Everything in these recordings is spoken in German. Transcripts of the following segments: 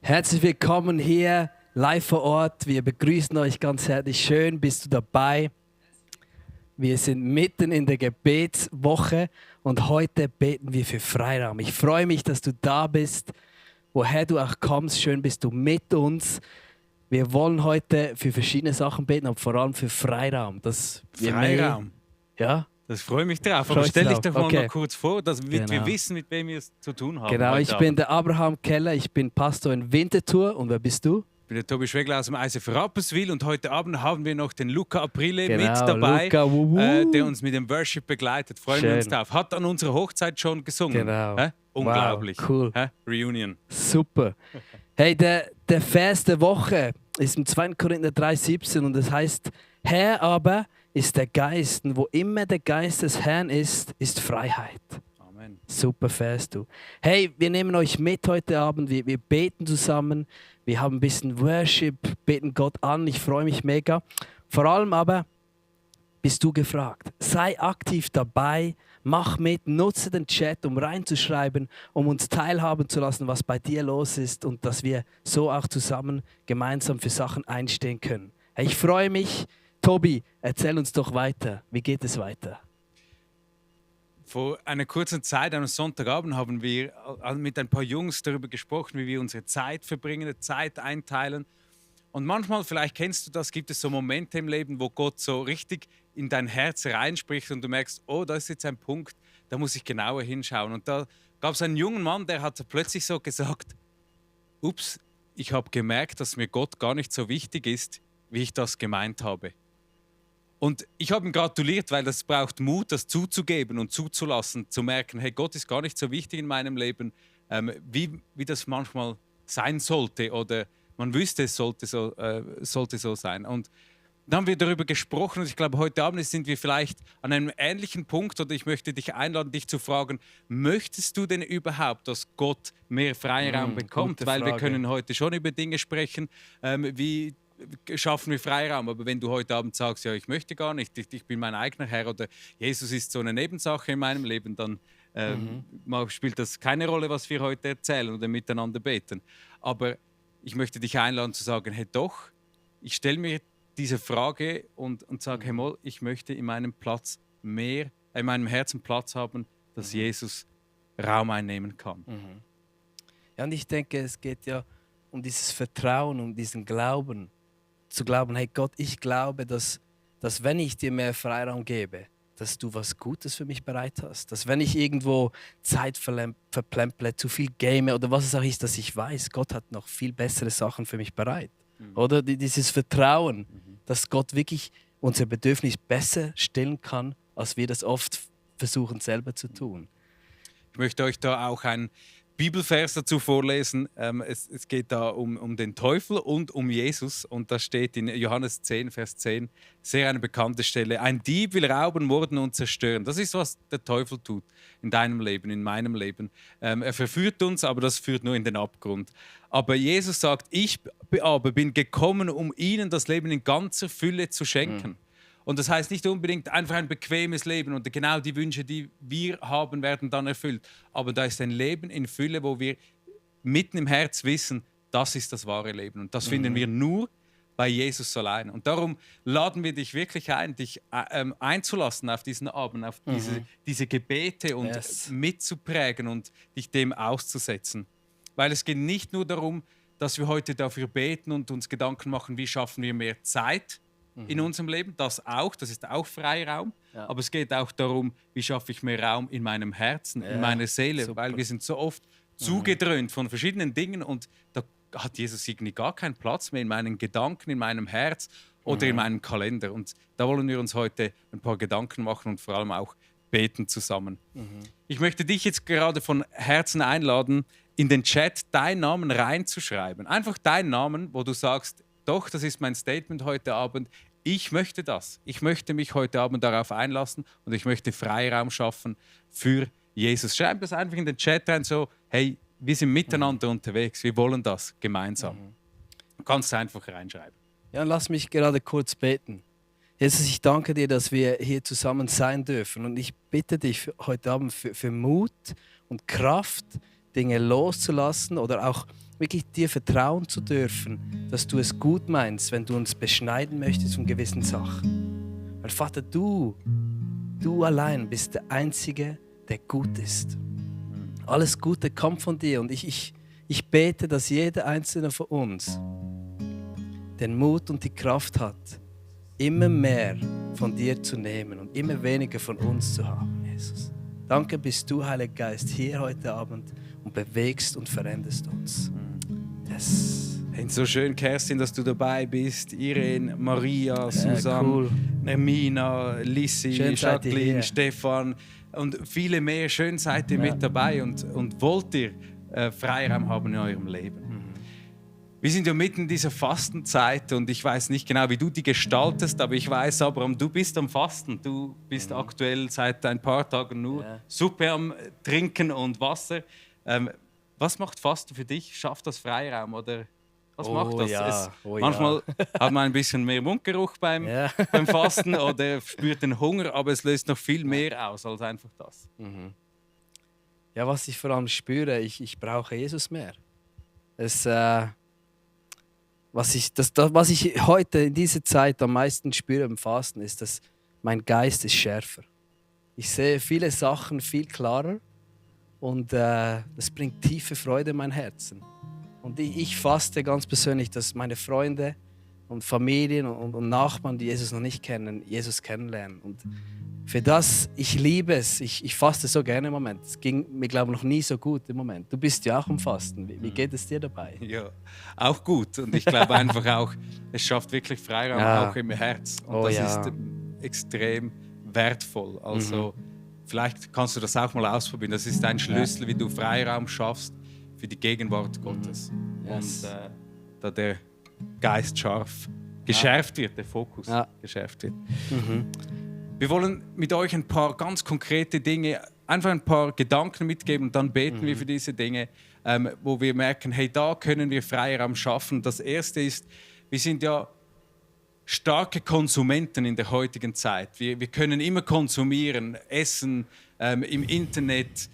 Herzlich willkommen hier live vor Ort. Wir begrüßen euch ganz herzlich. Schön, bist du dabei. Wir sind mitten in der Gebetswoche und heute beten wir für Freiraum. Ich freue mich, dass du da bist. Woher du auch kommst, schön bist du mit uns. Wir wollen heute für verschiedene Sachen beten, aber vor allem für Freiraum. Freiraum? Ja? Das freue mich drauf. Aber stell dich doch mal Okay. noch kurz vor, damit wir Genau. wissen, mit wem wir es zu tun haben. Genau, heute ich bin Abend. der Abraham Keller, ich bin Pastor in Winterthur. Und wer bist du? Ich bin der Tobi Schwegler aus dem ICF Rapperswil und heute Abend haben wir noch den Luca Aprile Genau, mit dabei, Luca, der uns mit dem Worship begleitet. Freuen wir Schön. uns drauf. Hat an unserer Hochzeit schon gesungen. Genau. Hä? Unglaublich. Wow, cool. Hä? Reunion. Super. Hey, der Vers der Woche ist im 2. Korinther 3,17 und das heißt, Herr aber ist der Geist und wo immer der Geist des Herrn ist Freiheit. Amen. Super Vers, du. Hey, wir nehmen euch mit heute Abend, wir beten zusammen, wir haben ein bisschen Worship, beten Gott an, ich freue mich mega. Vor allem aber bist du gefragt. Sei aktiv dabei, mach mit, nutze den Chat, um reinzuschreiben, um uns teilhaben zu lassen, was bei dir los ist und dass wir so auch zusammen gemeinsam für Sachen einstehen können. Hey, ich freue mich. Tobi, erzähl uns doch weiter. Wie geht es weiter? Vor einer kurzen Zeit, am Sonntagabend, haben wir mit ein paar Jungs darüber gesprochen, wie wir unsere Zeit verbringen, Zeit einteilen. Und manchmal, vielleicht kennst du das, gibt es so Momente im Leben, wo Gott so richtig in dein Herz reinspricht und du merkst, oh, da ist jetzt ein Punkt, da muss ich genauer hinschauen. Und da gab es einen jungen Mann, der hat plötzlich so gesagt, ups, ich habe gemerkt, dass mir Gott gar nicht so wichtig ist, wie ich das gemeint habe. Und ich habe ihm gratuliert, weil das braucht Mut, das zuzugeben und zuzulassen, zu merken, hey, Gott ist gar nicht so wichtig in meinem Leben, wie das manchmal sein sollte oder man wüsste, es sollte so sein. Und dann haben wir darüber gesprochen und ich glaube, heute Abend sind wir vielleicht an einem ähnlichen Punkt oder ich möchte dich einladen, dich zu fragen, möchtest du denn überhaupt, dass Gott mehr Freiraum bekommt? Gute Weil wir Frage. können heute schon über Dinge sprechen, wie schaffen wir Freiraum. Aber wenn du heute Abend sagst, ja, ich möchte gar nicht, ich bin mein eigener Herr oder Jesus ist so eine Nebensache in meinem Leben, dann spielt das keine Rolle, was wir heute erzählen oder miteinander beten. Aber ich möchte dich einladen zu sagen, hey doch, ich stelle mir diese Frage und sage, hey mal, ich möchte in meinem Herzen Platz haben, dass Jesus Raum einnehmen kann. Ja, und ich denke, es geht ja um dieses Vertrauen, um diesen Glauben. Zu glauben, hey Gott, ich glaube, dass wenn ich dir mehr Freiraum gebe, dass du was Gutes für mich bereit hast. Dass wenn ich irgendwo Zeit verplemple, zu viel game oder was es auch ist, dass ich weiß, Gott hat noch viel bessere Sachen für mich bereit. Oder dieses Vertrauen, dass Gott wirklich unser Bedürfnis besser stillen kann, als wir das oft versuchen selber zu tun. Ich möchte euch da auch einen Bibelvers dazu vorlesen. Es geht da um den Teufel und um Jesus. Und das steht in Johannes 10, Vers 10, sehr eine bekannte Stelle. Ein Dieb will rauben, morden und zerstören. Das ist, was der Teufel tut in deinem Leben, in meinem Leben. Er verführt uns, aber das führt nur in den Abgrund. Aber Jesus sagt, ich aber bin gekommen, um ihnen das Leben in ganzer Fülle zu schenken. Und das heißt nicht unbedingt einfach ein bequemes Leben und genau die Wünsche, die wir haben, werden dann erfüllt. Aber da ist ein Leben in Fülle, wo wir mitten im Herz wissen, das ist das wahre Leben. Und das finden wir nur bei Jesus allein. Und darum laden wir dich wirklich ein, dich einzulassen auf diesen Abend, auf diese Gebete und mitzuprägen und dich dem auszusetzen. Weil es geht nicht nur darum, dass wir heute dafür beten und uns Gedanken machen, wie schaffen wir mehr Zeit in unserem Leben, das ist auch Freiraum, aber es geht auch darum, wie schaffe ich mehr Raum in meinem Herzen, in meiner Seele, super. weil wir sind so oft zugedröhnt von verschiedenen Dingen und da hat Jesus irgendwie gar keinen Platz mehr in meinen Gedanken, in meinem Herz oder in meinem Kalender und da wollen wir uns heute ein paar Gedanken machen und vor allem auch beten zusammen. Ich möchte dich jetzt gerade von Herzen einladen, in den Chat deinen Namen reinzuschreiben. Einfach deinen Namen, wo du sagst, doch, das ist mein Statement heute Abend. Ich möchte das. Ich möchte mich heute Abend darauf einlassen und ich möchte Freiraum schaffen für Jesus. Schreib das einfach in den Chat rein, so, hey, wir sind miteinander unterwegs, wir wollen das gemeinsam. Du kannst es einfach reinschreiben. Ja, lass mich gerade kurz beten. Jesus, ich danke dir, dass wir hier zusammen sein dürfen und ich bitte dich heute Abend für Mut und Kraft, Dinge loszulassen oder auch wirklich dir vertrauen zu dürfen, dass du es gut meinst, wenn du uns beschneiden möchtest von gewissen Sachen. Weil Vater, du allein bist der Einzige, der gut ist. Alles Gute kommt von dir und ich bete, dass jeder Einzelne von uns den Mut und die Kraft hat, immer mehr von dir zu nehmen und immer weniger von uns zu haben, Jesus. Danke bist du, Heiliger Geist, hier heute Abend und bewegst und veränderst uns. Yes. Hey, so schön, Kerstin, dass du dabei bist. Irene, Maria, Susanne, Cool. Nermina, Lissi, Schön seid ihr Jacqueline, hier. Stefan und viele mehr. Schön seid ihr mit dabei und wollt ihr Freiraum haben in eurem Leben. Wir sind ja mitten in dieser Fastenzeit und ich weiß nicht genau, wie du die gestaltest, aber ich weiß, Abraham, du bist am Fasten. Du bist aktuell seit ein paar Tagen nur Suppe am Trinken und Wasser. Was macht Fasten für dich? Schafft das Freiraum oder was macht das? Ja. Manchmal hat man ein bisschen mehr Mundgeruch beim Fasten oder spürt den Hunger, aber es löst noch viel mehr aus als einfach das. Ja, was ich vor allem spüre, ich brauche Jesus mehr. Was ich heute in dieser Zeit am meisten spüre im Fasten, ist, dass mein Geist ist schärfer. Ich sehe viele Sachen viel klarer und das bringt tiefe Freude in mein Herzen. Und ich faste ganz persönlich, dass meine Freunde und Familien und Nachbarn, die Jesus noch nicht kennen, Jesus kennenlernen. Und für das, ich liebe es. Ich faste so gerne im Moment. Es ging mir, glaube ich, noch nie so gut im Moment. Du bist ja auch am Fasten. Wie geht es dir dabei? Ja, auch gut. Und ich glaube einfach auch, es schafft wirklich Freiraum auch im Herz. Und das ist extrem wertvoll. Also vielleicht kannst du das auch mal ausprobieren. Das ist ein Schlüssel, wie du Freiraum schaffst für die Gegenwart Gottes. Yes. Und da der Geist scharf geschärft wird, der Fokus geschärft wird. Wir wollen mit euch ein paar ganz konkrete Dinge, einfach ein paar Gedanken mitgeben und dann beten wir für diese Dinge, wo wir merken, hey, da können wir Freiraum schaffen. Das Erste ist, wir sind ja starke Konsumenten in der heutigen Zeit. Wir können immer konsumieren, essen, im Internet,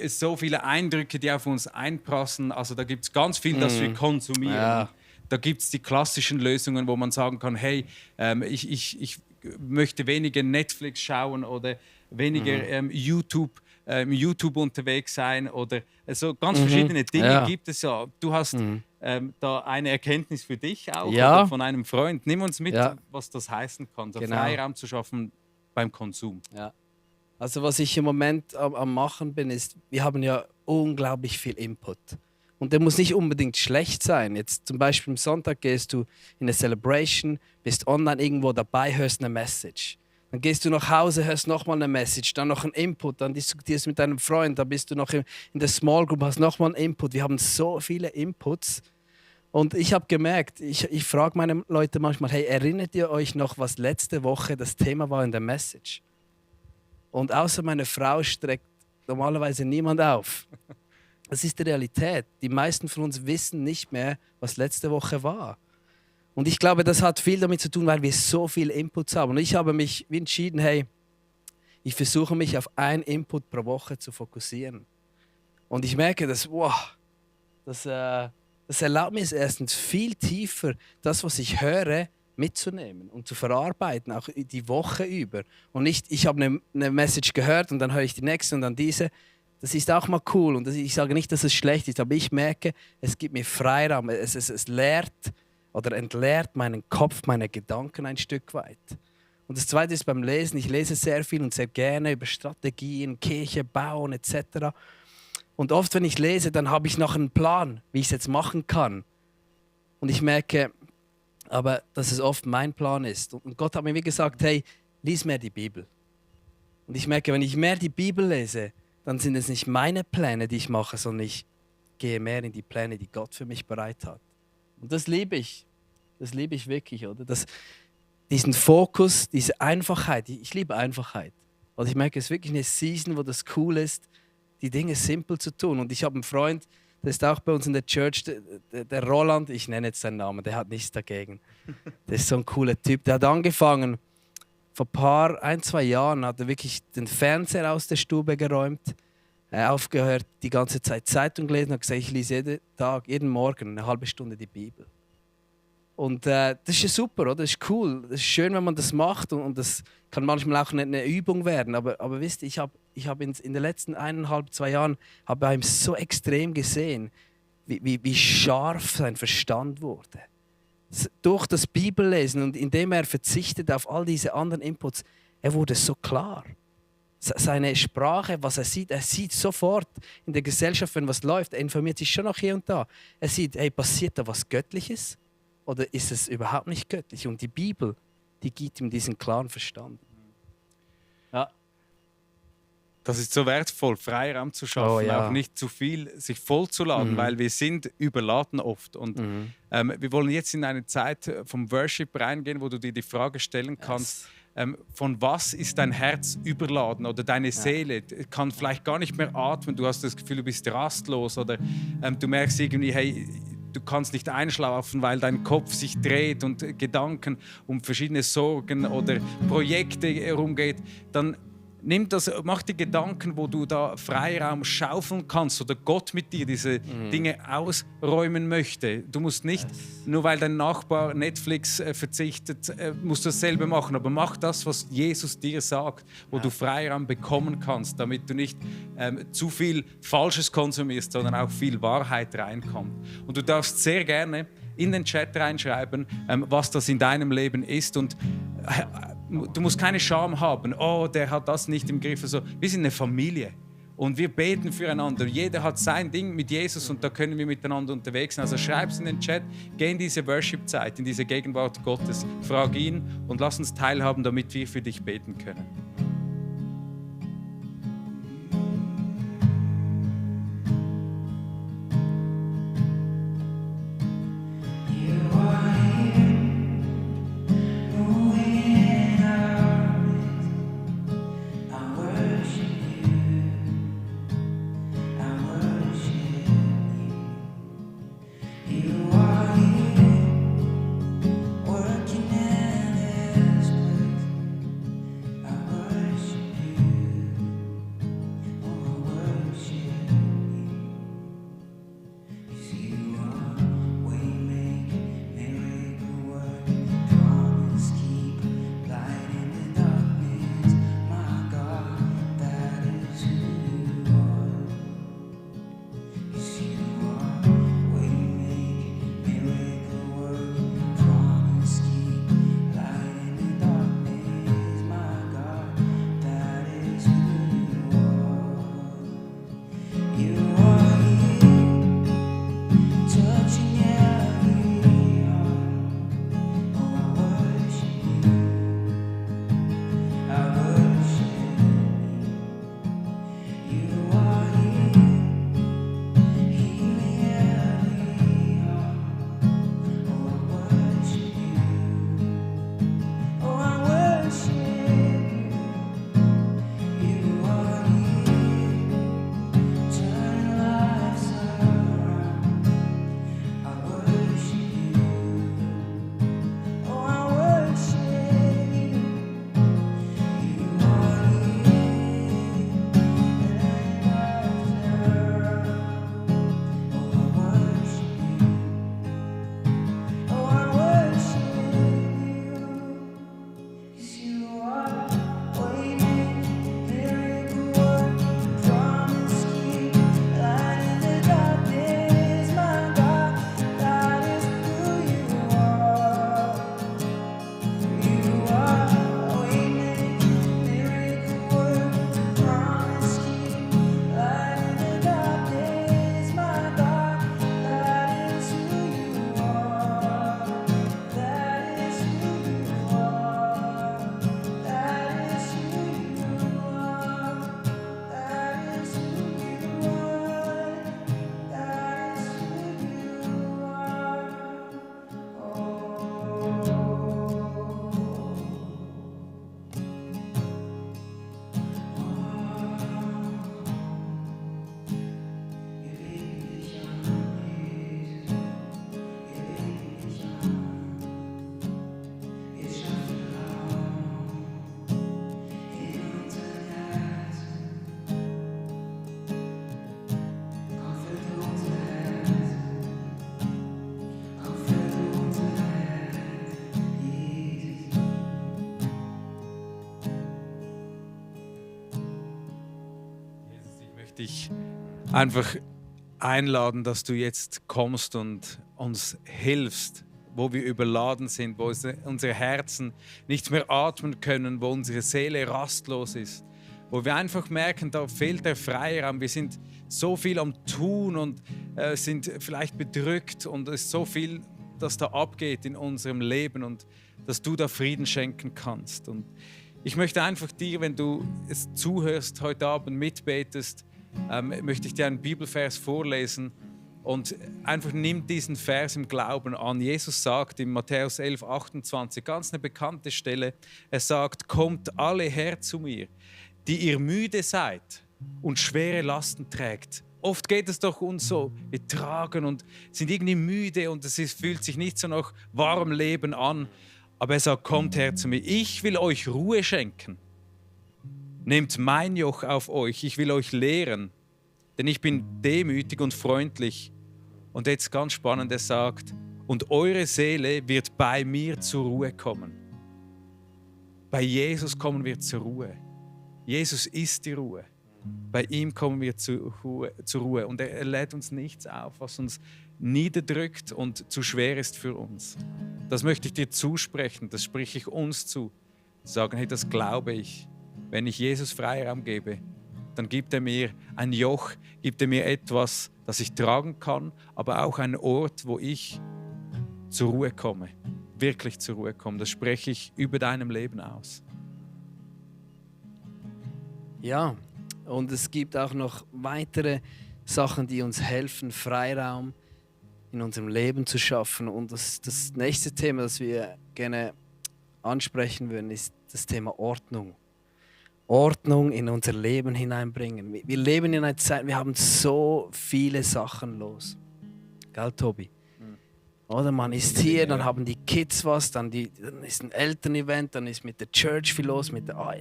so viele Eindrücke, die auf uns einprassen. Also da gibt es ganz viel, das wir konsumieren. Ja. Da gibt es die klassischen Lösungen, wo man sagen kann, hey, ich möchte weniger Netflix schauen oder weniger YouTube unterwegs sein oder so ganz verschiedene Dinge gibt es ja. Du hast da eine Erkenntnis für dich auch oder von einem Freund. Nimm uns mit, was das heißen kann, so Freiraum zu schaffen beim Konsum. Ja. Also was ich im Moment am Machen bin, ist, wir haben ja unglaublich viel Input. Und der muss nicht unbedingt schlecht sein. Jetzt zum Beispiel am Sonntag gehst du in eine Celebration, bist online irgendwo dabei, hörst eine Message. Dann gehst du nach Hause, hörst nochmal eine Message, dann noch einen Input, dann diskutierst du mit deinem Freund, dann bist du noch in der Small Group, hast nochmal einen Input. Wir haben so viele Inputs. Und ich habe gemerkt, ich frage meine Leute manchmal, hey, erinnert ihr euch noch, was letzte Woche das Thema war in der Message? Und außer meine Frau streckt normalerweise niemand auf. Das ist die Realität. Die meisten von uns wissen nicht mehr, was letzte Woche war. Und ich glaube, das hat viel damit zu tun, weil wir so viele Inputs haben. Und ich habe mich entschieden, hey, ich versuche mich auf einen Input pro Woche zu fokussieren. Und ich merke, das erlaubt mir es erstens viel tiefer, das, was ich höre, mitzunehmen und zu verarbeiten, auch die Woche über. Und nicht, ich habe eine Message gehört und dann höre ich die nächste und dann diese. Das ist auch mal cool und ich sage nicht, dass es schlecht ist, aber ich merke, es gibt mir Freiraum, es lehrt oder entleert meinen Kopf, meine Gedanken ein Stück weit. Und das Zweite ist beim Lesen, ich lese sehr viel und sehr gerne über Strategien, Kirche bauen etc. Und oft, wenn ich lese, dann habe ich noch einen Plan, wie ich es jetzt machen kann. Und ich merke, aber dass es oft mein Plan ist. Und Gott hat mir wie gesagt, hey, lies mehr die Bibel. Und ich merke, wenn ich mehr die Bibel lese, dann sind es nicht meine Pläne, die ich mache, sondern ich gehe mehr in die Pläne, die Gott für mich bereit hat. Und das liebe ich. Das liebe ich wirklich, oder? Diesen Fokus, diese Einfachheit. Ich liebe Einfachheit. Und ich merke, es ist wirklich eine Season, wo das cool ist, die Dinge simpel zu tun. Und ich habe einen Freund, der ist auch bei uns in der Church, der Roland, ich nenne jetzt seinen Namen, der hat nichts dagegen. Der ist so ein cooler Typ. Der hat angefangen, vor ein, zwei Jahren hat er wirklich den Fernseher aus der Stube geräumt. aufgehört, die ganze Zeit Zeitung gelesen und habe gesagt, ich lese jeden Tag, jeden Morgen eine halbe Stunde die Bibel. Und das ist ja super, oder? Das ist cool. Das ist schön, wenn man das macht und das kann manchmal auch eine Übung werden. Aber wisst ihr, ich hab in den letzten 1,5, 2 Jahren bei ihm so extrem gesehen, wie scharf sein Verstand wurde. Durch das Bibellesen und indem er verzichtet auf all diese anderen Inputs, er wurde so klar. Seine Sprache, was er sieht sofort in der Gesellschaft, wenn was läuft. Er informiert sich schon noch hier und da. Er sieht, hey, passiert da was Göttliches oder ist es überhaupt nicht göttlich? Und die Bibel, die gibt ihm diesen klaren Verstand. Ja. Das ist so wertvoll, Freiraum zu schaffen, auch nicht zu viel sich vollzuladen, weil wir sind überladen oft. Und wir wollen jetzt in eine Zeit vom Worship reingehen, wo du dir die Frage stellen kannst, von was ist dein Herz überladen oder deine Seele kann vielleicht gar nicht mehr atmen, du hast das Gefühl, du bist rastlos oder du merkst irgendwie, hey, du kannst nicht einschlafen, weil dein Kopf sich dreht und Gedanken um verschiedene Sorgen oder Projekte herumgeht, dann mach dir Gedanken, wo du da Freiraum schaufeln kannst oder Gott mit dir diese Dinge ausräumen möchte. Du musst nicht, nur weil dein Nachbar Netflix verzichtet, musst du dasselbe machen, aber mach das, was Jesus dir sagt, wo du Freiraum bekommen kannst, damit du nicht zu viel Falsches konsumierst, sondern auch viel Wahrheit reinkommt. Und du darfst sehr gerne in den Chat reinschreiben, was das in deinem Leben ist und du musst keine Scham haben, oh, der hat das nicht im Griff. Also, wir sind eine Familie und wir beten füreinander. Jeder hat sein Ding mit Jesus und da können wir miteinander unterwegs sein. Also schreib es in den Chat, geh in diese Worship-Zeit, in diese Gegenwart Gottes, frag ihn und lass uns teilhaben, damit wir für dich beten können. möchte dich einfach einladen, dass du jetzt kommst und uns hilfst, wo wir überladen sind, wo unsere Herzen nicht mehr atmen können, wo unsere Seele rastlos ist, wo wir einfach merken, da fehlt der Freiraum. Wir sind so viel am Tun und sind vielleicht bedrückt und es ist so viel, das da abgeht in unserem Leben und dass du da Frieden schenken kannst. Und ich möchte einfach dir, wenn du es zuhörst, heute Abend mitbetest, möchte ich dir einen Bibelvers vorlesen und einfach nimm diesen Vers im Glauben an. Jesus sagt in Matthäus 11, 28, ganz eine bekannte Stelle, er sagt, kommt alle her zu mir, die ihr müde seid und schwere Lasten trägt. Oft geht es doch uns so, wir tragen und sind irgendwie müde und fühlt sich nicht so nach warmem Leben an. Aber er sagt, kommt her zu mir, ich will euch Ruhe schenken. Nehmt mein Joch auf euch, ich will euch lehren, denn ich bin demütig und freundlich. Und jetzt ganz spannend, er sagt, und eure Seele wird bei mir zur Ruhe kommen. Bei Jesus kommen wir zur Ruhe. Jesus ist die Ruhe. Bei ihm kommen wir zur Ruhe. Und er lädt uns nichts auf, was uns niederdrückt und zu schwer ist für uns. Das möchte ich dir zusprechen, das spreche ich uns zu. Sagen, hey, das glaube ich. Wenn ich Jesus Freiraum gebe, dann gibt er mir ein Joch, gibt er mir etwas, das ich tragen kann, aber auch einen Ort, wo ich zur Ruhe komme, wirklich zur Ruhe komme. Das spreche ich über deinem Leben aus. Ja, und es gibt auch noch weitere Sachen, die uns helfen, Freiraum in unserem Leben zu schaffen. Und das nächste Thema, das wir gerne ansprechen würden, ist das Thema Ordnung. Ordnung in unser Leben hineinbringen. Wir leben in einer Zeit, wir haben so viele Sachen los. Gell, Tobi? Oder man ist hier, dann haben die Kids was, dann ist ein Elternevent, dann ist mit der Church viel los.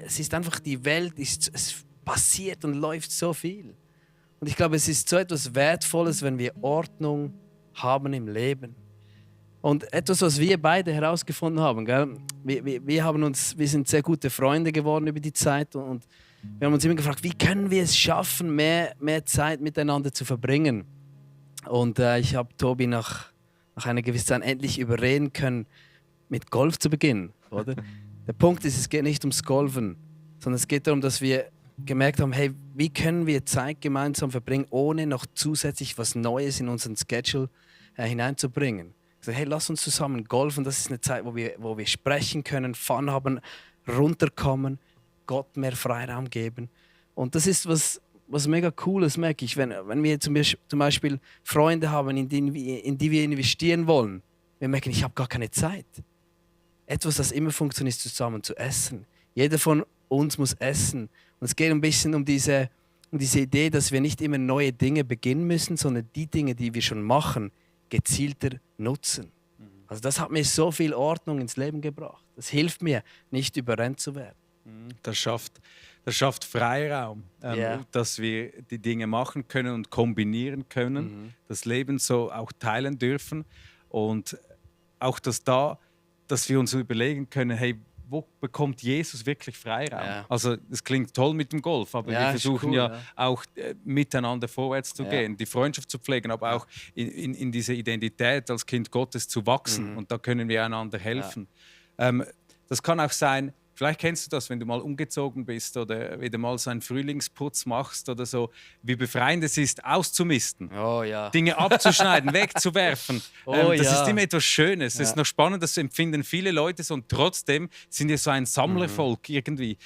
Es ist einfach, die Welt, es passiert und läuft so viel. Und ich glaube, es ist so etwas Wertvolles, wenn wir Ordnung haben im Leben. Und etwas, was wir beide herausgefunden haben, gell? Wir sind sehr gute Freunde geworden über die Zeit und wir haben uns immer gefragt, wie können wir es schaffen, mehr Zeit miteinander zu verbringen. Und ich habe Tobi nach einer gewissen Zeit endlich überreden können, mit Golf zu beginnen. Oder? Der Punkt ist, es geht nicht ums Golfen, sondern es geht darum, dass wir gemerkt haben, hey, wie können wir Zeit gemeinsam verbringen, ohne noch zusätzlich was Neues in unseren Schedule hineinzubringen. Also, hey, lass uns zusammen golfen. Das ist eine Zeit, wo wir sprechen können, Fun haben, runterkommen, Gott mehr Freiraum geben. Und das ist was mega Cooles, merke ich, wenn wir zum Beispiel Freunde haben, in die wir investieren wollen. Wir merken, ich habe gar keine Zeit. Etwas, das immer funktioniert, ist zusammen zu essen. Jeder von uns muss essen. Und es geht ein bisschen um diese Idee, dass wir nicht immer neue Dinge beginnen müssen, sondern die Dinge, die wir schon machen, gezielter nutzen. Also das hat mir so viel Ordnung ins Leben gebracht. Das hilft mir, nicht überrennt zu werden. Das schafft Freiraum, dass wir die Dinge machen können und kombinieren können, das Leben so auch teilen dürfen und auch dass wir uns überlegen können, hey, wo bekommt Jesus wirklich Freiraum? Ja. Also es klingt toll mit dem Golf, aber wir versuchen auch miteinander vorwärts zu gehen, die Freundschaft zu pflegen, aber auch in diese Identität als Kind Gottes zu wachsen und da können wir einander helfen. Das kann auch sein, vielleicht kennst du das, wenn du mal umgezogen bist oder wieder mal so einen Frühlingsputz machst oder so, wie befreiend es ist, auszumisten, Dinge abzuschneiden, wegzuwerfen. Das ist immer etwas Schönes. Es ist noch spannend, das empfinden viele Leute so und trotzdem sind wir so ein Sammlervolk irgendwie,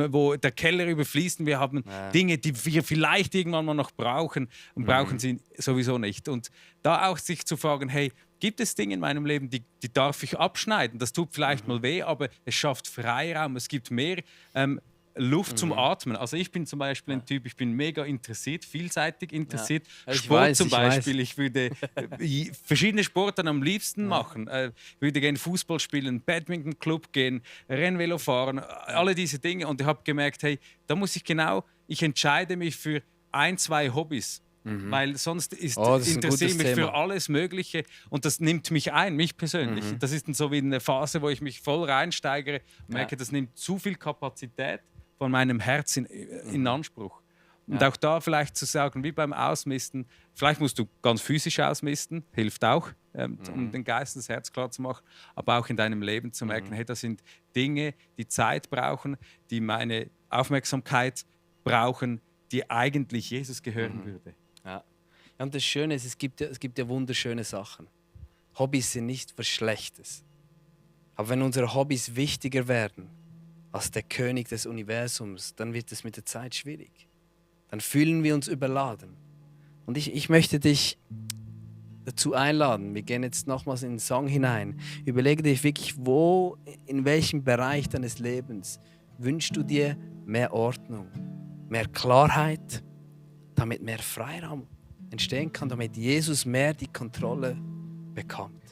wo der Keller überfließt und wir haben Dinge, die wir vielleicht irgendwann mal noch brauchen und brauchen sie sowieso nicht. Und da auch sich zu fragen, hey, gibt es Dinge in meinem Leben, die darf ich abschneiden? Das tut vielleicht mal weh, aber es schafft Freiraum. Es gibt mehr Luft zum Atmen. Also ich bin zum Beispiel ein Typ, ich bin mega interessiert, vielseitig interessiert. Sport zum Beispiel. Ich würde verschiedene Sportarten am liebsten machen. Ich würde gerne Fußball spielen, Badminton-Club gehen, Rennvelo fahren, alle diese Dinge. Und ich habe gemerkt, hey, da muss ich entscheide mich für 1, 2 Hobbys. Weil sonst interessiere ich mich für alles Mögliche und das nimmt mich ein, mich persönlich. Das ist dann so wie eine Phase, wo ich mich voll reinsteigere und merke, das nimmt zu viel Kapazität von meinem Herz in Anspruch. Und auch da vielleicht zu sagen, wie beim Ausmisten, vielleicht musst du ganz physisch ausmisten, hilft auch, um den Geist und das Herz klar zu machen, aber auch in deinem Leben zu merken, hey, das sind Dinge, die Zeit brauchen, die meine Aufmerksamkeit brauchen, die eigentlich Jesus gehören würde. Ja. Ja, und das Schöne ist, es gibt ja wunderschöne Sachen. Hobbys sind nicht was Schlechtes. Aber wenn unsere Hobbys wichtiger werden als der König des Universums, dann wird es mit der Zeit schwierig. Dann fühlen wir uns überladen. Und ich möchte dich dazu einladen. Wir gehen jetzt nochmals in den Song hinein. Überlege dich wirklich, in welchem Bereich deines Lebens wünschst du dir mehr Ordnung, mehr Klarheit, damit mehr Freiraum entstehen kann, damit Jesus mehr die Kontrolle bekommt.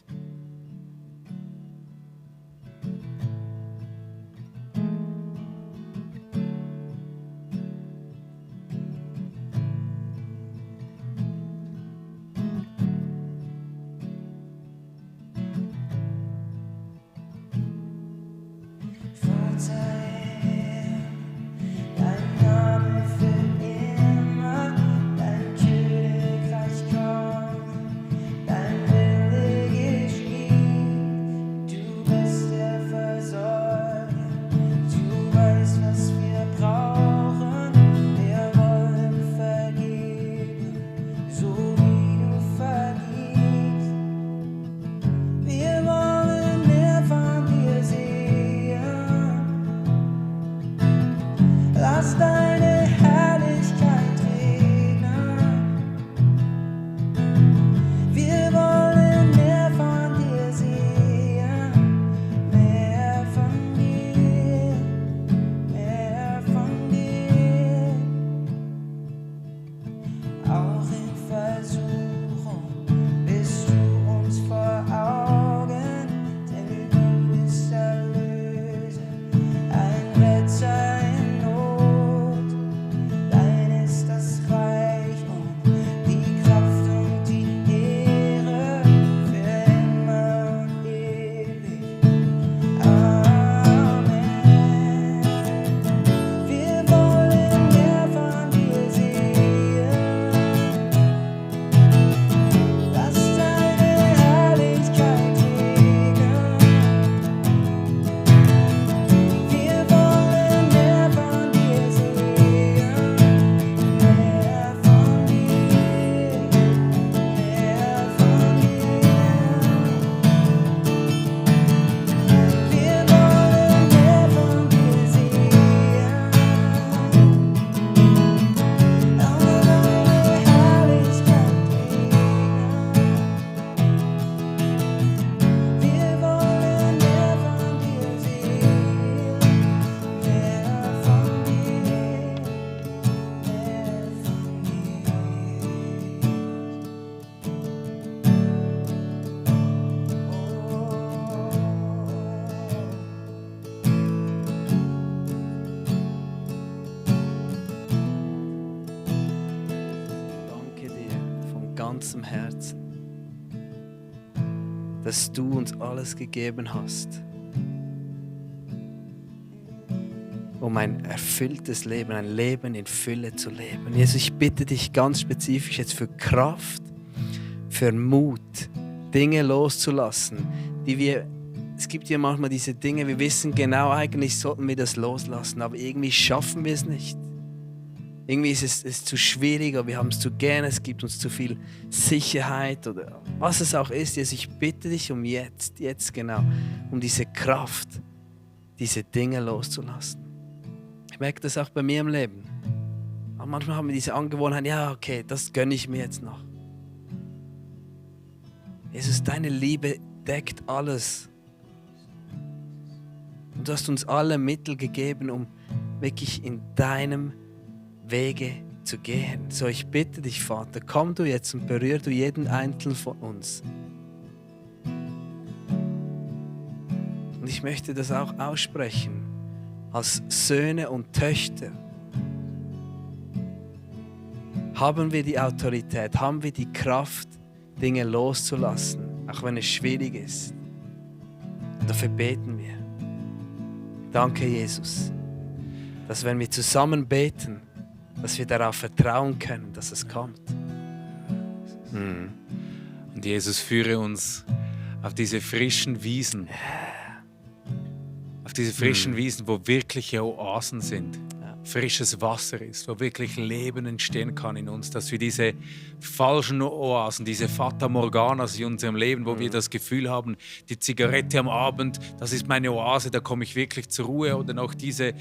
Ganzem Herzen, dass du uns alles gegeben hast, um ein erfülltes Leben, ein Leben in Fülle zu leben. Jesus, ich bitte dich ganz spezifisch jetzt für Kraft, für Mut, Dinge loszulassen, es gibt ja manchmal diese Dinge, wir wissen genau, eigentlich sollten wir das loslassen, aber irgendwie schaffen wir es nicht. Irgendwie ist es zu schwierig, oder wir haben es zu gerne, es gibt uns zu viel Sicherheit oder was es auch ist. Jesus, ich bitte dich um jetzt genau, um diese Kraft, diese Dinge loszulassen. Ich merke das auch bei mir im Leben. Aber manchmal haben wir diese Angewohnheit, ja okay, das gönne ich mir jetzt noch. Jesus, deine Liebe deckt alles. Und du hast uns alle Mittel gegeben, um wirklich in deinem Wege zu gehen. So, ich bitte dich, Vater, komm du jetzt und berühr du jeden Einzelnen von uns. Und ich möchte das auch aussprechen, als Söhne und Töchter. Haben wir die Autorität, haben wir die Kraft, Dinge loszulassen, auch wenn es schwierig ist. Und dafür beten wir. Danke, Jesus, dass wenn wir zusammen beten, dass wir darauf vertrauen können, dass es kommt. Und Jesus, führe uns auf diese frischen Wiesen. Auf diese frischen Wiesen, wo wirkliche Oasen sind. Frisches Wasser ist, wo wirklich Leben entstehen kann in uns, dass wir diese falschen Oasen, diese Fata Morganas in unserem Leben, wo wir das Gefühl haben, die Zigarette am Abend, das ist meine Oase, da komme ich wirklich zur Ruhe, oder noch diese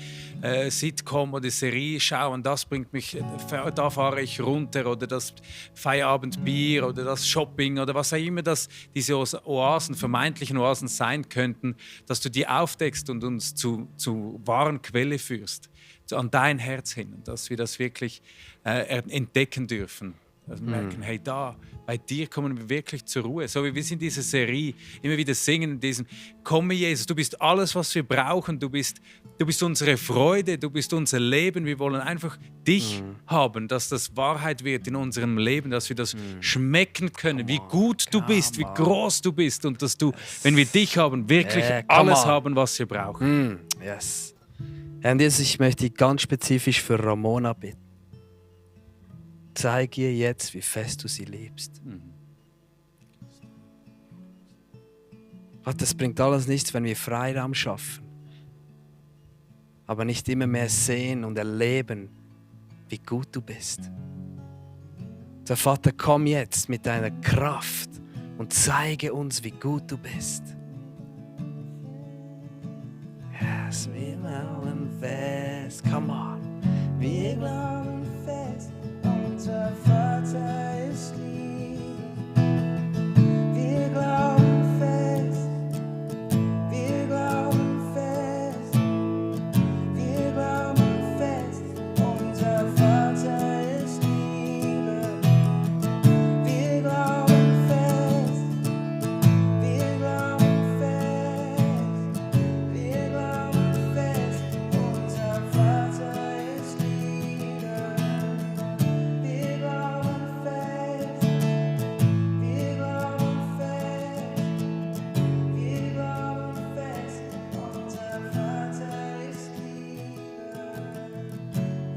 Sitcom oder Serie schauen, das bringt mich, da fahre ich runter, oder das Feierabendbier oder das Shopping oder was auch immer das, diese Oasen, vermeintlichen Oasen sein könnten, dass du die aufdeckst und uns zu wahren Quelle führst. An dein Herz hin und dass wir das wirklich entdecken dürfen. Also merken, hey, da, bei dir kommen wir wirklich zur Ruhe. So wie wir in dieser Serie immer wieder singen, in diesem, komme Jesus, du bist alles, was wir brauchen, du bist unsere Freude, du bist unser Leben. Wir wollen einfach dich haben, dass das Wahrheit wird in unserem Leben, dass wir das schmecken können, wie gut du bist, wie groß du bist und dass du, wenn wir dich haben, wirklich alles haben, was wir brauchen. Yes. Herr Jesus, ich möchte dich ganz spezifisch für Ramona bitten. Zeig ihr jetzt, wie fest du sie liebst. Gott, das bringt alles nichts, wenn wir Freiraum schaffen, aber nicht immer mehr sehen und erleben, wie gut du bist. So, Vater, komm jetzt mit deiner Kraft und zeige uns, wie gut du bist. Yes, wir glauben fest, come on. Wir glauben fest, unser Vater ist lieb. Wir glauben fest, wir glauben fest, wir glauben fest, unser Vater ist Liebe. Wir glauben fest, wir glauben fest, wir glauben fest, unser Vater ist Liebe. Wir glauben fest, wir glauben fest, wir glauben fest, unser Vater ist Liebe.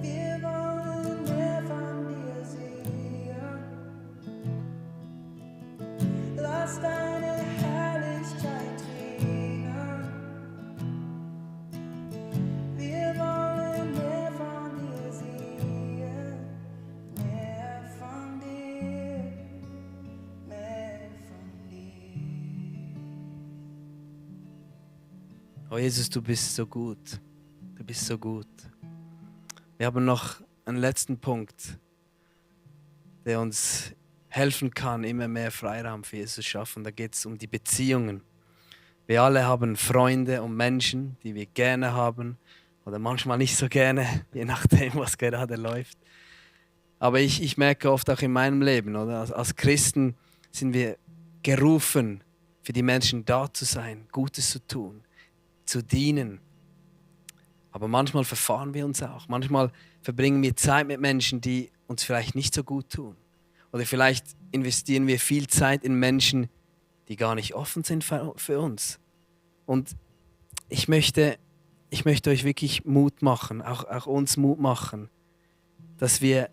Wir wollen mehr von dir sehen. Lass deine Herrlichkeit regnen. Wir wollen mehr von dir sehen. Mehr von dir, mehr von dir. Oh Jesus, du bist so gut. Du bist so gut. Wir haben noch einen letzten Punkt, der uns helfen kann, immer mehr Freiraum für Jesus zu schaffen. Da geht es um die Beziehungen. Wir alle haben Freunde und Menschen, die wir gerne haben oder manchmal nicht so gerne, je nachdem, was gerade läuft. Aber ich merke oft auch in meinem Leben, oder? Als Christen sind wir gerufen, für die Menschen da zu sein, Gutes zu tun, zu dienen. Aber manchmal verfahren wir uns auch. Manchmal verbringen wir Zeit mit Menschen, die uns vielleicht nicht so gut tun. Oder vielleicht investieren wir viel Zeit in Menschen, die gar nicht offen sind für uns. Und ich möchte euch wirklich Mut machen, auch uns Mut machen, dass wir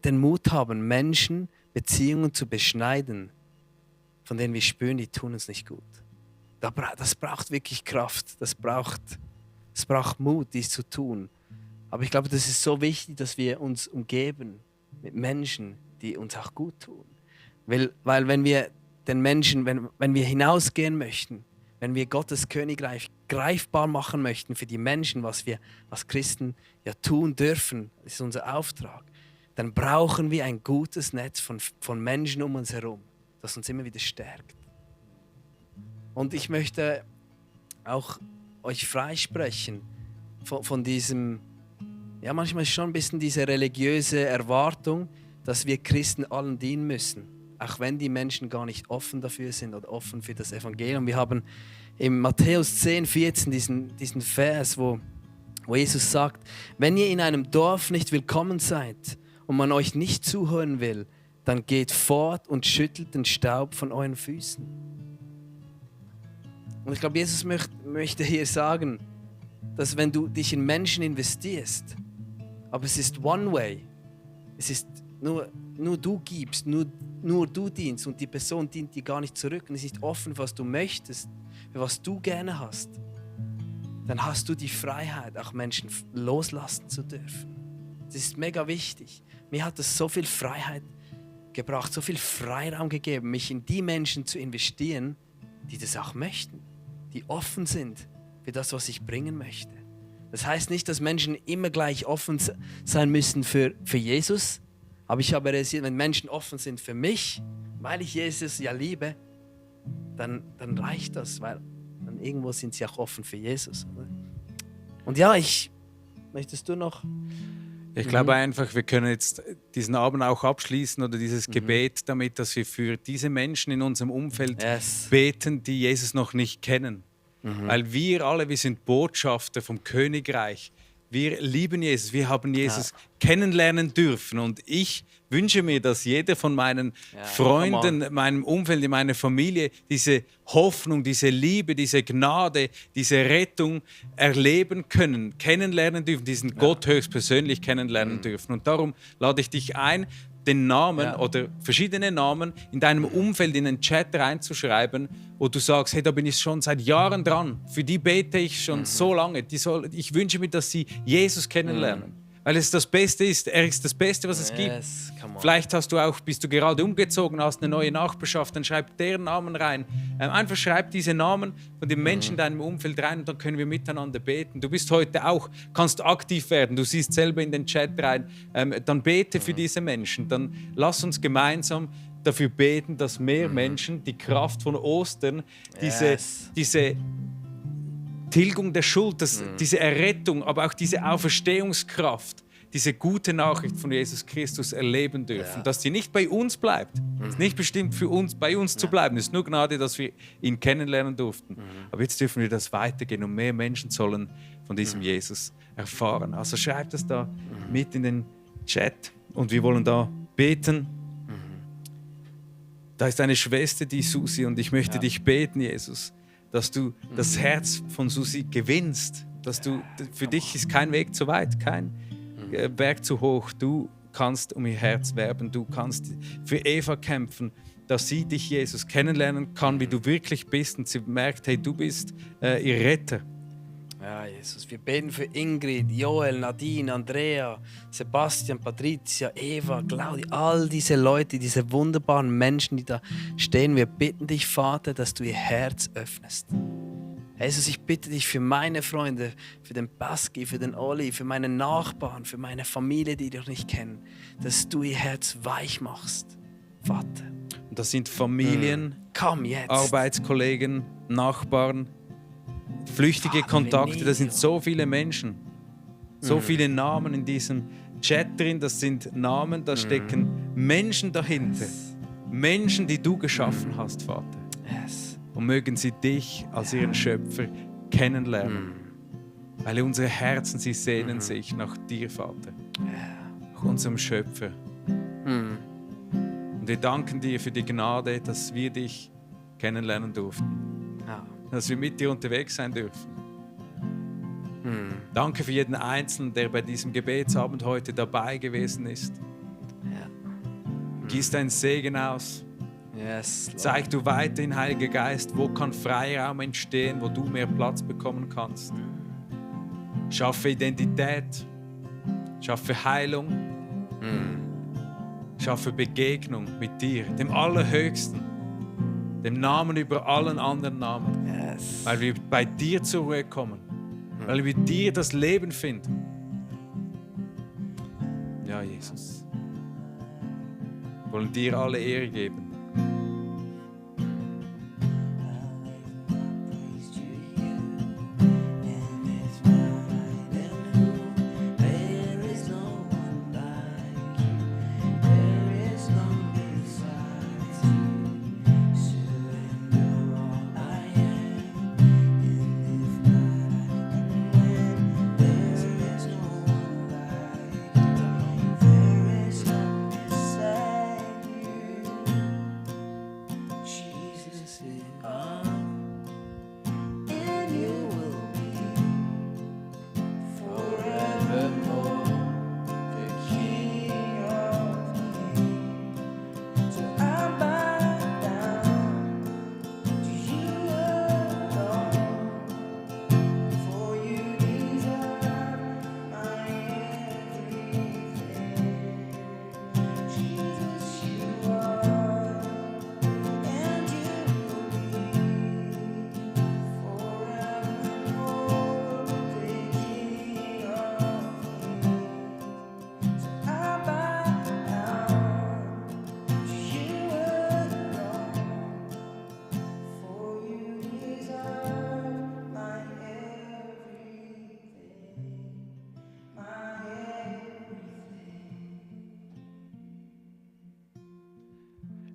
den Mut haben, Menschen, Beziehungen zu beschneiden, von denen wir spüren, die tun uns nicht gut. Das braucht wirklich Kraft, das braucht Mut, dies zu tun. Aber ich glaube, das ist so wichtig, dass wir uns umgeben mit Menschen, die uns auch gut tun. Weil wenn wir den Menschen, wenn wir hinausgehen möchten, wenn wir Gottes Königreich greifbar machen möchten für die Menschen, was wir als Christen ja tun dürfen, das ist unser Auftrag, dann brauchen wir ein gutes Netz von Menschen um uns herum, das uns immer wieder stärkt. Und ich möchte auch euch freisprechen von diesem, ja manchmal ist schon ein bisschen diese religiöse Erwartung, dass wir Christen allen dienen müssen, auch wenn die Menschen gar nicht offen dafür sind oder offen für das Evangelium. Wir haben in Matthäus 10, 14 diesen Vers, wo Jesus sagt, wenn ihr in einem Dorf nicht willkommen seid und man euch nicht zuhören will, dann geht fort und schüttelt den Staub von euren Füßen. Und ich glaube, Jesus möchte hier sagen, dass wenn du dich in Menschen investierst, Aber es ist one way. Es ist nur du gibst, nur du dienst und die Person dient dir gar nicht zurück und es ist offen, was du möchtest, was du gerne hast. Dann hast du die Freiheit, auch Menschen loslassen zu dürfen. Das ist mega wichtig. Mir hat das so viel Freiheit gebracht, so viel Freiraum gegeben, mich in die Menschen zu investieren, die das auch möchten, die offen sind für das, was ich bringen möchte. Das heißt nicht, dass Menschen immer gleich offen sein müssen für Jesus, aber ich habe realisiert, wenn Menschen offen sind für mich, weil ich Jesus ja liebe, dann reicht das, weil dann irgendwo sind sie auch offen für Jesus. Oder? Und ja, möchtest du noch? Ich glaube einfach, wir können jetzt diesen Abend auch abschließen oder dieses Gebet damit, dass wir für diese Menschen in unserem Umfeld beten, die Jesus noch nicht kennen. Weil wir sind Botschafter vom Königreich. Wir lieben Jesus, wir haben Jesus kennenlernen dürfen und ich wünsche mir, dass jeder von meinen Freunden, meinem Umfeld, in meiner Familie diese Hoffnung, diese Liebe, diese Gnade, diese Rettung erleben können, kennenlernen dürfen, diesen Gott höchstpersönlich kennenlernen dürfen. Und darum lade ich dich ein, den Namen oder verschiedene Namen in deinem Umfeld in den Chat reinzuschreiben, wo du sagst, hey, da bin ich schon seit Jahren dran, für die bete ich schon so lange, ich wünsche mir, dass sie Jesus kennenlernen, weil es das Beste ist, er ist das Beste, was es gibt. Vielleicht bist du gerade umgezogen, hast eine neue Nachbarschaft, dann schreib deren Namen rein. Einfach schreib diese Namen von den Menschen in deinem Umfeld rein und dann können wir miteinander beten. Du bist heute kannst aktiv werden, du siehst selber in den Chat rein, dann bete für diese Menschen, dann lass uns gemeinsam dafür beten, dass mehr Menschen die Kraft von Ostern, diese Tilgung der Schuld, diese Errettung, aber auch diese Auferstehungskraft, diese gute Nachricht von Jesus Christus erleben dürfen, dass die nicht bei uns bleibt. Es ist nicht bestimmt für uns, bei uns zu bleiben. Es ist nur Gnade, dass wir ihn kennenlernen durften. Aber jetzt dürfen wir das weitergehen und mehr Menschen sollen von diesem Jesus erfahren. Also schreibt das da mit in den Chat und wir wollen da beten. Da ist eine Schwester, die Susi, und ich möchte dich beten, Jesus, dass du das Herz von Susi gewinnst. Dass für dich ist kein Weg zu weit, kein Berg zu hoch. Du kannst um ihr Herz werben, du kannst für Eva kämpfen, dass sie dich, Jesus, kennenlernen kann, wie du wirklich bist und sie merkt, hey, du bist ihr Retter. Ja, Jesus, wir beten für Ingrid, Joel, Nadine, Andrea, Sebastian, Patricia, Eva, Claudia, all diese Leute, diese wunderbaren Menschen, die da stehen. Wir bitten dich, Vater, dass du ihr Herz öffnest. Jesus, ich bitte dich für meine Freunde, für den Baski, für den Olli, für meine Nachbarn, für meine Familie, die dich nicht kennen, dass du ihr Herz weich machst, Vater. Und das sind Familien, Arbeitskollegen, Nachbarn, flüchtige Kontakte, das sind so viele Menschen, so viele Namen in diesem Chat drin, das sind Namen, da stecken Menschen dahinter, Menschen, die du geschaffen hast, Vater. Und mögen sie dich als ihren Schöpfer kennenlernen, weil unsere Herzen, sie sehnen sich nach dir, Vater, nach unserem Schöpfer. Und wir danken dir für die Gnade, dass wir dich kennenlernen durften. Dass wir mit dir unterwegs sein dürfen. Danke für jeden Einzelnen, der bei diesem Gebetsabend heute dabei gewesen ist. Gieß deinen Segen aus. Zeig du weiterhin, Heiliger Geist, wo kann Freiraum entstehen, wo du mehr Platz bekommen kannst. Schaffe Identität, schaffe Heilung, schaffe Begegnung mit dir, dem Allerhöchsten, dem Namen über allen anderen Namen, weil wir bei dir zur Ruhe kommen, weil wir mit dir das Leben finden. Ja, Jesus, wir wollen dir alle Ehre geben.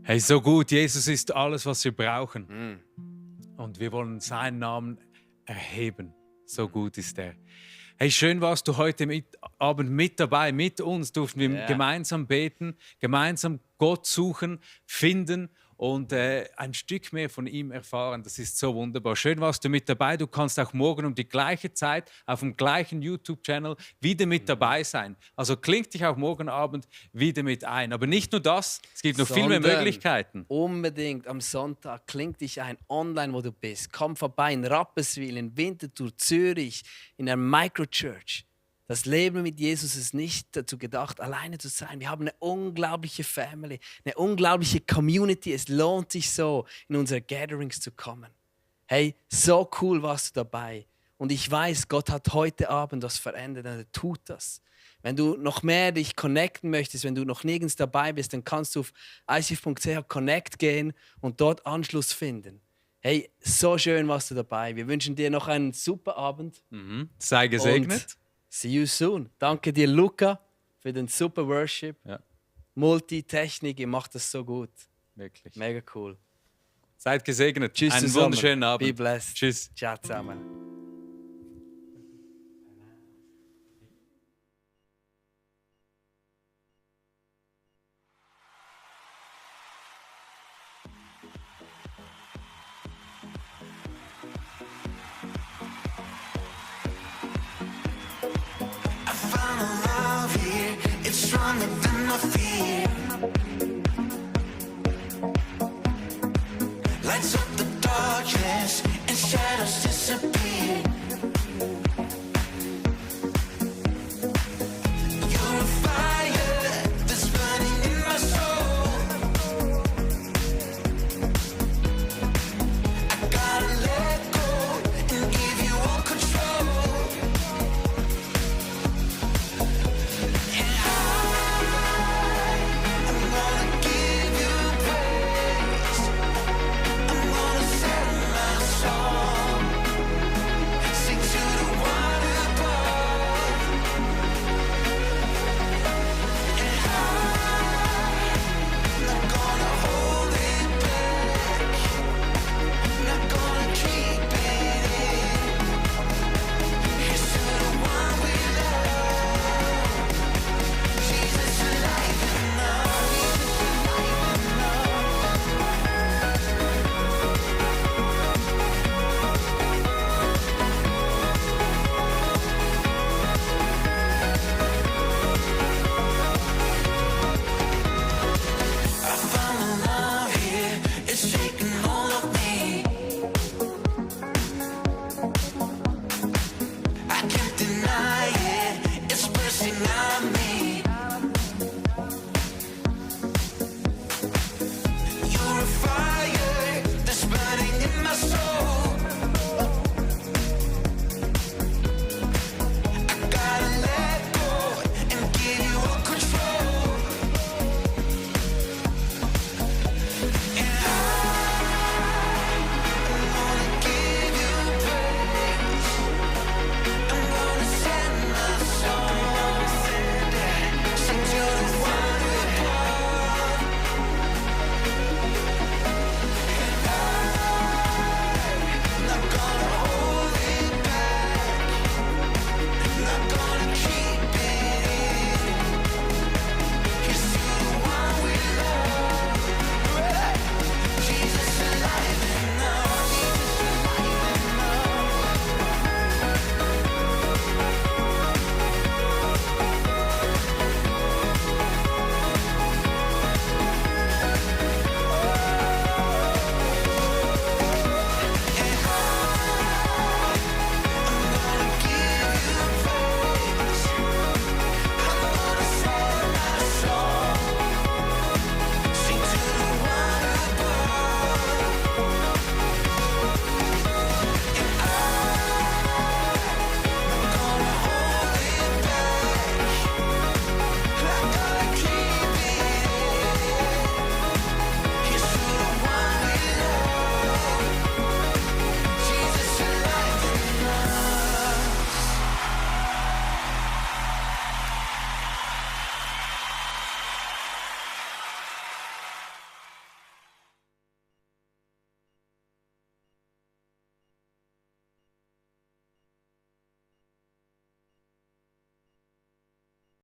Hey, so gut. Jesus ist alles, was wir brauchen. Und wir wollen seinen Namen erheben. So gut ist er. Hey, schön warst du heute Abend mit dabei, mit uns durften wir gemeinsam beten, gemeinsam Gott suchen, finden und ein Stück mehr von ihm erfahren. Das ist so wunderbar. Schön warst du mit dabei. Du kannst auch morgen um die gleiche Zeit auf dem gleichen YouTube-Channel wieder mit dabei sein. Also kling dich auch morgen Abend wieder mit ein. Aber nicht nur das, es gibt noch viel mehr Möglichkeiten. Unbedingt am Sonntag kling dich ein, online, wo du bist. Komm vorbei in Rapperswil, in Winterthur, Zürich, in der Microchurch. Das Leben mit Jesus ist nicht dazu gedacht, alleine zu sein. Wir haben eine unglaubliche Family, eine unglaubliche Community. Es lohnt sich so, in unsere Gatherings zu kommen. Hey, so cool warst du dabei. Und ich weiß, Gott hat heute Abend was verändert und er tut das. Wenn du noch mehr dich connecten möchtest, wenn du noch nirgends dabei bist, dann kannst du auf icf.ch Connect gehen und dort Anschluss finden. Hey, so schön warst du dabei. Wir wünschen dir noch einen super Abend. Sei gesegnet. Und see you soon. Danke dir, Luca, für den super Worship. Ja. Multitechnik, ihr macht das so gut. Wirklich. Mega cool. Seid gesegnet. Tschüss Einen zusammen. wunderschönen Abend. Be blessed. Tschüss. Ciao zusammen.